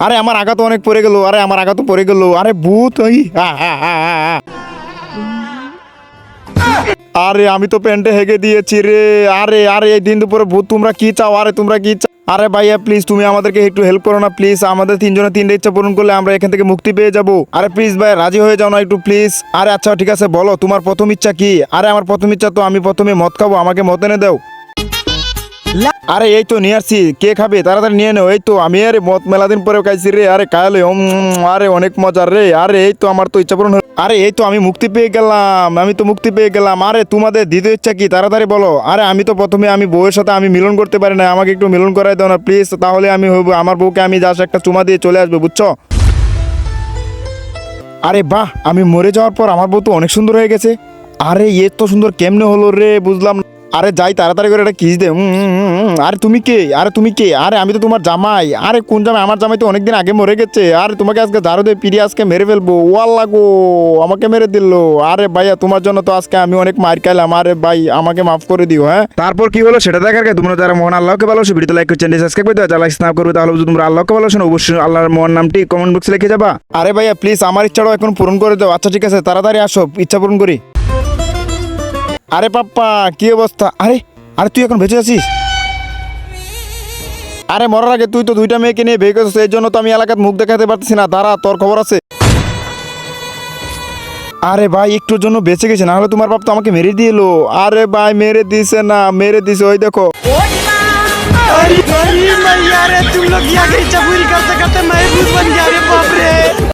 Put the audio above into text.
আরে আমার আগা তো অনেক পড়ে গেল, আরে আমার আগা তো পড়ে গেল, আরে ভূত ওই আরে আমি তো প্যান্টে হেগে দিয়েছি রে। আরে আরে এই দিন দুপুরে ভূত তোমরা কি চাও? আরে তোমরা কি চাও? আরে ভাইয়া প্লিজ তুমি আমাদেরকে একটু হেল্প করো না প্লিজ। আমাদের তিনজনের তিনটে ইচ্ছা পূরণ করলে আমরা এখান থেকে মুক্তি পেয়ে যাব। আরে প্লিজ ভাই রাজি হয়ে যাও না একটু প্লিজ। আরে আচ্ছা ঠিক আছে বলো তোমার প্রথম ইচ্ছা কি? আরে আমার প্রথম ইচ্ছা তো আমি প্রথমে মদ খাবো, আমাকে মদ এনে দাও। আরে এই তো নিয়ে আসছি, কে খাবে তাড়াতাড়ি নিয়ে নাও। এই তো আমি আরে মদ মেলা দিন পরেও খাইছি রে। আরে কালে আরে অনেক মজার রে। আরে এই তো আমার তো ইচ্ছা পূরণ হলো। আরে এই তো আমি মুক্তি পেয়ে গেলাম, আমি তো মুক্তি পেয়ে গেলাম। আরে তোমাদের দ্বিতীয় ইচ্ছা কি তাড়াতাড়ি বলো। আরে আমি তো প্রথমে আমি বউয়ের সাথে আমি মিলন করতে পারি না, আমাকে একটু মিলন করাই দাও না প্লিজ, তাহলে আমি হইব আমার বউকে আমি জাস্ট একটা চুমা দিয়ে চলে আসবো বুঝছো। আরে বাহ আমি মরে যাওয়ার পর আমার বউ তো অনেক সুন্দর হয়ে গেছে। আরে এ তো সুন্দর কেমনে হলো রে বুঝলাম না। আরে যাই তাড়াতাড়ি করে এটা কিস দে। আরে তুমি কে? আরে তুমি কে? আরে আমি তো তোমার জামাই। আরে কোন জামাই? আমার জামাই তো অনেকদিন আগে মরে গেছে। আরে তোমাকে আজকে ঝাড়ু দিয়ে পিড়ি আজকে মেরে ফেলবো। ওয়াল্লা গো আমাকে মেরে দিল। আরে ভাইয়া তোমার জন্য তো আজকে আমি অনেক মার খাইলাম। আরে ভাই আমাকে মাফ করে দিও। হ্যাঁ তারপর কি হলো সেটা দেখার আগে তোমরা যারা মহান আল্লাহকে ভালোবাসো ভিডিওতে লাইক করে চ্যানেল সাবস্ক্রাইব করে দাও, যারা লাইক স্ন্যাপ করবে তাহলে যদি তোমরা আল্লাহকে ভালোবাসো অবশ্যই আল্লাহর মহান নামটি কমেন্ট বক্সে লিখে যাবা। আরে ভাইয়া প্লিজ আমার ইচ্ছাটাও এখন পূরণ করে দাও। আচ্ছা ঠিক আছে তাড়াতাড়ি আসো ইচ্ছা পূরণ করি। আরে পাপ্পা কি অবস্থা? আরে আরে তুই এখন বেঁচে আছিস? আরে মরার আগে তুই তো দুইটা মেয়েকে নিয়ে বের করেছিস, এই জন্য তো আমি এলাকার মুখ দেখাতে পারতেছি না। দাঁড়া তোর খবর আছে। আরে ভাই একটুর জন্য বেঁচে গেছে, না হলে তোমার বাপ তো আমাকে মেরে দিল। আরে ভাই মেরে দিছে না, মেরে দিছে ওই দেখো। अरे मैया रे तुम लोग यहाँ की चबूरी करते करते मैं भूत बन गया रे बाप रे।